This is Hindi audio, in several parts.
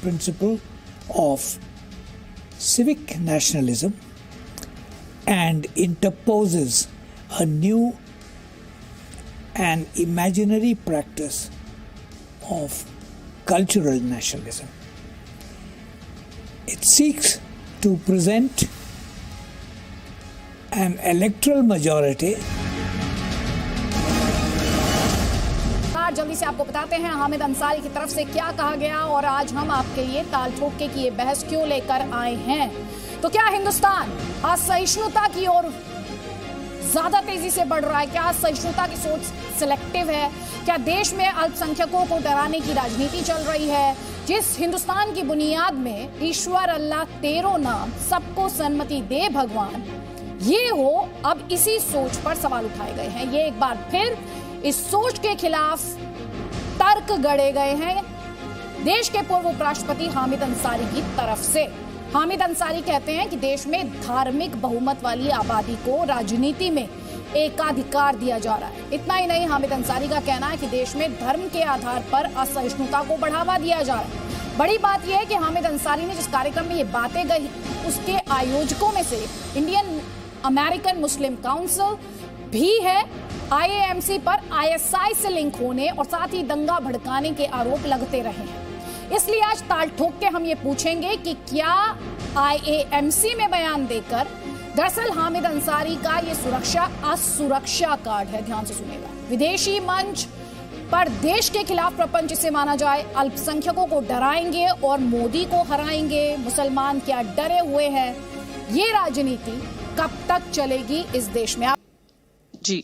principle of civic nationalism and interposes a new and imaginary practice of cultural nationalism. It seeks to present an electoral majority. जल्दी से आपको बताते हैं हामिद अंसारी की तरफ से क्या कहा गया और आज हम आपके लिए ताल ठोक के की ये बहस क्यों लेकर आए हैं। तो क्या हिंदुस्तान असहिष्णुता की ओर ज्यादा तेजी से बढ़ रहा है? क्या सहिष्णुता की सोच सिलेक्टिव है? क्या देश में अल्पसंख्यकों को डराने की राजनीति चल रही है? जिस हिंदुस्तान की बुनियाद में ईश्वर अल्लाह तेरो नाम सबको सन्मति दे भगवान ये हो, अब इसी सोच पर सवाल उठाए गए हैं। ये एक बार फिर इस सोच के खिलाफ तर्क गढ़े गए हैं देश के पूर्व उपराष्ट्रपति हामिद अंसारी की तरफ से। हामिद अंसारी कहते हैं कि देश में धार्मिक बहुमत वाली आबादी को राजनीति में एकाधिकार दिया जा रहा है। इतना ही नहीं, हामिद अंसारी का कहना है कि देश में धर्म के आधार पर असहिष्णुता को बढ़ावा दिया जा रहा है। बड़ी बात यह है कि हामिद अंसारी ने जिस कार्यक्रम में ये बातें कही उसके आयोजकों में से इंडियन अमेरिकन मुस्लिम काउंसिल भी है। IAMC पर ISI से लिंक होने और साथ ही दंगा भड़काने के आरोप लगते रहे हैं। इसलिए आज ताल ठोक के हम ये पूछेंगे कि क्या IAMC में बयान देकर दरअसल हामिद अंसारी का ये सुरक्षा असुरक्षा कार्ड है। ध्यान से सुनिएगा। विदेशी मंच पर देश के खिलाफ प्रपंच इसे माना जाए, अल्पसंख्यकों को डराएंगे और मोदी को हराएंगे, मुसलमान क्या डरे हुए हैं, ये राजनीति कब तक चलेगी इस देश में? जी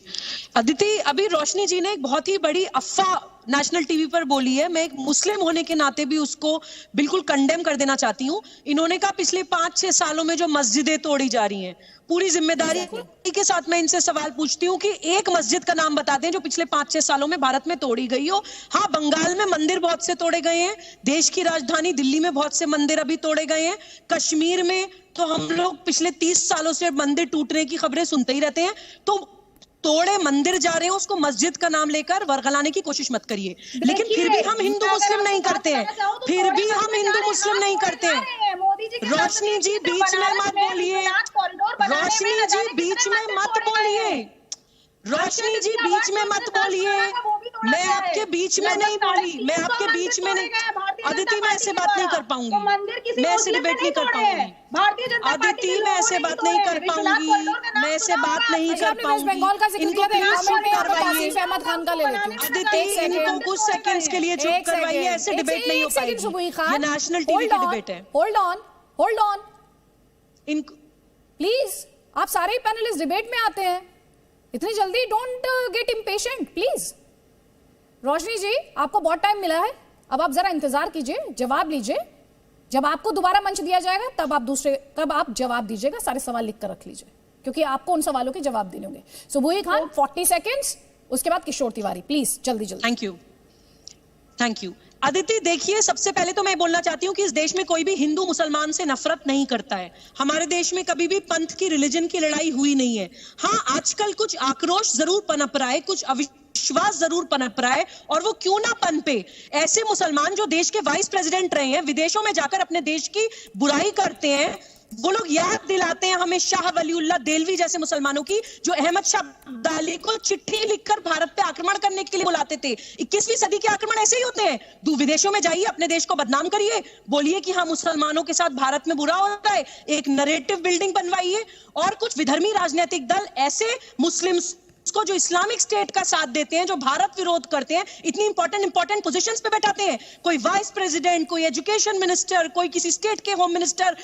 अदिति, अभी रोशनी जी ने एक बहुत ही बड़ी अफवाह नेशनल टीवी पर बोली है। मैं एक मुस्लिम होने के नाते भी उसको बिल्कुल कंडेम कर देना चाहती हूँ। इन्होंने कहा पिछले 5-6 सालों में जो मस्जिदें तोड़ी जा रही हैं, पूरी जिम्मेदारी के साथ मैं इनसे सवाल पूछती हूँ कि एक मस्जिद का नाम बता दें जो पिछले 5-6 सालों में भारत में तोड़ी गई हो। हाँ, बंगाल में मंदिर बहुत से तोड़े गए हैं, देश की राजधानी दिल्ली में बहुत से मंदिर अभी तोड़े गए हैं, कश्मीर में तो हम लोग पिछले 30 सालों से मंदिर टूटने की खबरें सुनते ही रहते हैं। तो तोड़े मंदिर जा रहे हैं, उसको मस्जिद का नाम लेकर वरगलाने की कोशिश मत करिए। लेकिन फिर भी हम हिंदू मुस्लिम नहीं करते हैं, फिर भी हम हिंदू मुस्लिम नहीं करते हैं। रोशनी जी बीच में मत बोलिए, रोशनी जी बीच में मत बोलिए, रोशनी जी बीच में मत बोलिए। मैं आपके बीच में नहीं बोली, मैं आपके बीच में नहीं। अदिति, मैं ऐसे बात नहीं कर पाऊंगी, मैं ऐसे डिबेट नहीं कर पाऊंगी। अदिति, मैं ऐसे बात नहीं कर पाऊंगी, मैं ऐसे बात नहीं कर पाऊंगी। इनको प्लीज चुप करवाइए। अदिति, इनको कुछ सेकंड्स के लिए चुप करवाइए, ऐसे डिबेट नहीं हो पाएगी। ये नेशनल टीवी की डिबेट है। होल्ड ऑन इनको प्लीज, आप सारे पैनलिस्ट डिबेट में आते हैं, इतनी जल्दी डोंट गेट इम्पेशेंट प्लीज। रोशनी जी, आपको बहुत टाइम मिला है, अब आप जरा इंतजार कीजिए, जवाब लीजिए। जब आपको दोबारा मंच दिया जाएगा तब आप जवाब दीजिएगा। सारे सवाल लिख कर रख लीजिए क्योंकि आपको उन सवालों के जवाब देने होंगे। सुबुही खान 40 सेकेंड्स, उसके बाद किशोर तिवारी, प्लीज जल्दी जल्दी। Thank you. अदिति, देखिए, सबसे पहले तो मैं बोलना चाहती हूँ कि इस देश में कोई भी हिंदू मुसलमान से नफरत नहीं करता है। हमारे देश में कभी भी पंथ की, रिलीजन की लड़ाई हुई नहीं है। हाँ, आजकल कुछ आक्रोश जरूर पनप रहा है, कुछ अविश्वास जरूर पनप रहा है, और वो क्यों ना पनपे। ऐसे मुसलमान जो देश के वाइस प्रेसिडेंट रहे हैं, विदेशों में जाकर अपने देश की बुराई करते हैं, वो लोग याद दिलाते हैं हमें शाह वलीउल्लाह देलवी जैसे मुसलमानों की, जो अहमद शाह अब्दाली को चिट्ठी लिखकर भारत पे आक्रमण करने के लिए बुलाते थे। 21वीं सदी के आक्रमण ऐसे ही होते हैं। विदेशों में जाइए, अपने देश को बदनाम करिए, बोलिए कि हाँ मुसलमानों के साथ भारत में बुरा होता है, एक नैरेटिव बिल्डिंग बनवाइए, और कुछ विधर्मी राजनीतिक दल ऐसे मुस्लिम्स को जो इस्लामिक स्टेट का साथ देते हैं, जो भारत विरोध करते हैं, इतनी इंपॉर्टेंट पोजीशंस पे बैठाते हैं। कोई वाइस प्रेसिडेंट, कोई एजुकेशन मिनिस्टर, कोई किसी स्टेट के होम मिनिस्टर,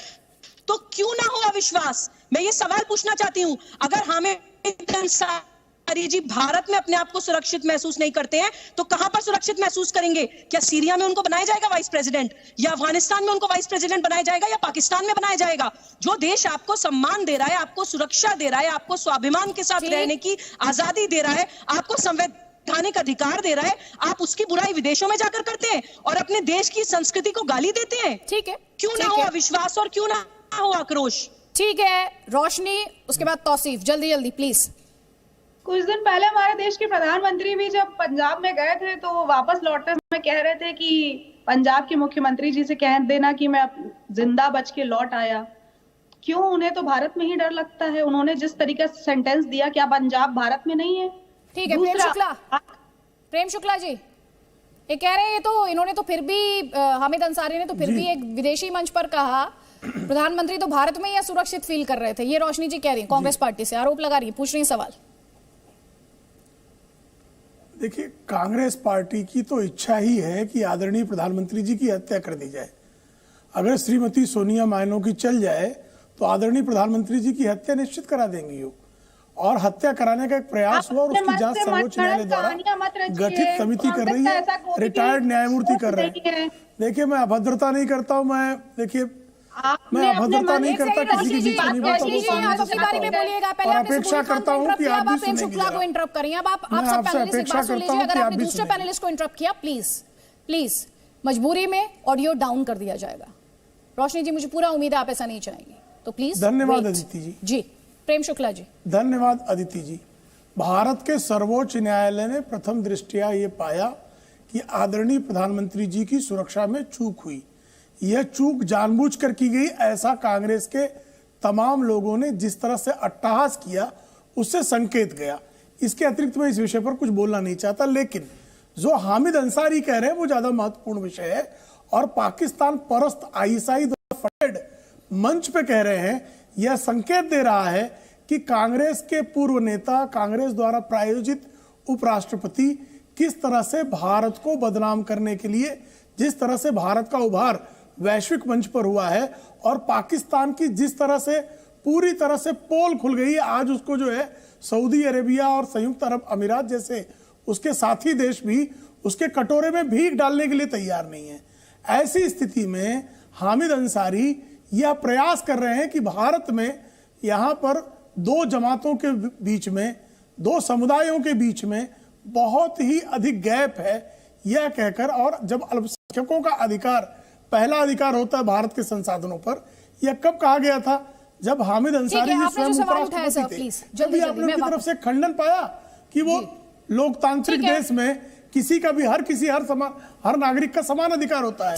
तो क्यों ना हो अविश्वास। मैं ये सवाल पूछना चाहती हूं, अगर हामिद अंसारी जी भारत में अपने आप को सुरक्षित महसूस नहीं करते हैं तो कहां पर सुरक्षित महसूस करेंगे? क्या सीरिया में उनको बनाया जाएगा वाइस प्रेसिडेंट, या अफगानिस्तान में उनको वाइस प्रेसिडेंट बनाया जाएगा, या पाकिस्तान में बनाया जाएगा? जो देश आपको सम्मान दे रहा है, आपको सुरक्षा दे रहा है, आपको स्वाभिमान के साथ रहने की आजादी दे रहा है, आपको संवैधानिक अधिकार दे रहा है, आप उसकी बुराई विदेशों में जाकर करते हैं और अपने देश की संस्कृति को गाली देते हैं। ठीक है, क्यों ना हो अविश्वास और क्यों ना हो आक्रोश? ठीक है रोशनी, उसके बाद तौसीफ, जल्दी जल्दी प्लीज। कुछ दिन पहले हमारे देश के प्रधानमंत्री भी जब पंजाब में गए थे तो वो वापस लौटते समय कह रहे थे कि पंजाब के मुख्यमंत्री जी से कह देना कि मैं जिंदा बच के लौट आया। क्यों? उन्हें तो भारत में ही डर लगता है। उन्होंने जिस तरीके से सेंटेंस दिया, क्या पंजाब भारत में नहीं है? ठीक है प्रेम शुक्ला जी ये कह रहे हैं, तो इन्होंने तो फिर भी हामिद अंसारी ने तो फिर भी एक विदेशी मंच पर कहा प्रधानमंत्री तो भारत में ही सुरक्षित फील कर रहे थे। ये रोशनी जी कह रही है, कांग्रेस पार्टी से आरोप लगा रही है, पूछ रही है सवाल। देखिए, कांग्रेस पार्टी की तो इच्छा ही है कि आदरणीय प्रधानमंत्री जी की हत्या कर दी जाए। अगर श्रीमती सोनिया मायनो की चल जाए तो आदरणीय प्रधानमंत्री जी की हत्या निश्चित करा देंगी वो, और हत्या कराने का एक प्रयास हुआ और उसकी जांच सर्वोच्च न्यायालय द्वारा गठित समिति कर रही है, रिटायर्ड न्यायमूर्ति कर रहे हैं। देखिए, मैं अभद्रता नहीं करता हूँ, मैं अभद्रता नहीं करता किसी की बीच और अपेक्षा करता हूँ कि आप भी शुक्ला को इंटरप्ट करेंगे। अब आप सब पैनलिस्ट एक बात सुन लीजिए, अगर आपने दूसरे पैनलिस्ट को इंटरप्ट किया प्लीज मजबूरी में ऑडियो डाउन कर दिया जाएगा। रोशनी जी, मुझे पूरा उम्मीद है आप ऐसा नहीं चाहेंगे, तो प्लीज। धन्यवाद अदिति जी। जी प्रेम शुक्ला जी। धन्यवाद अदिति जी। भारत के सर्वोच्च न्यायालय ने प्रथम दृष्टया ये पाया कि आदरणीय प्रधानमंत्री जी की सुरक्षा में चूक हुई। यह चूक जानबूझकर की गई, ऐसा कांग्रेस के तमाम लोगों ने जिस तरह से अट्टहास किया उससे संकेत गया। इसके अतिरिक्त मैं इस विषय पर कुछ बोलना नहीं चाहता, लेकिन जो हामिद अंसारी कह रहे हैं वो ज्यादा महत्वपूर्ण विषय है और पाकिस्तान परस्त आईएसआई फंडेड मंच पे कह रहे हैं। यह संकेत दे रहा है कि कांग्रेस के पूर्व नेता, कांग्रेस द्वारा प्रायोजित उपराष्ट्रपति किस तरह से भारत को बदनाम करने के लिए, जिस तरह से भारत का उभार वैश्विक मंच पर हुआ है और पाकिस्तान की जिस तरह से पूरी तरह से पोल खुल गई है, आज उसको जो है सऊदी अरेबिया और संयुक्त अरब अमीरात जैसे उसके साथी देश भी उसके कटोरे में भीख डालने के लिए तैयार नहीं है। ऐसी स्थिति में हामिद अंसारी यह प्रयास कर रहे हैं कि भारत में यहाँ पर दो जमातों के बीच में, दो समुदायों के बीच में बहुत ही अधिक गैप है, यह कहकर। और जब अल्पसंख्यकों का अधिकार पहला अधिकार होता है भारत के संसाधनों पर, यह कब कहा गया था? जब हामिद अंसारी जी स्वयं उपराष्ट्रपति थे, जब आपने उनकी तरफ से खंडन पाया कि वो लोकतांत्रिक देश में किसी का भी हर नागरिक का समान अधिकार होता है।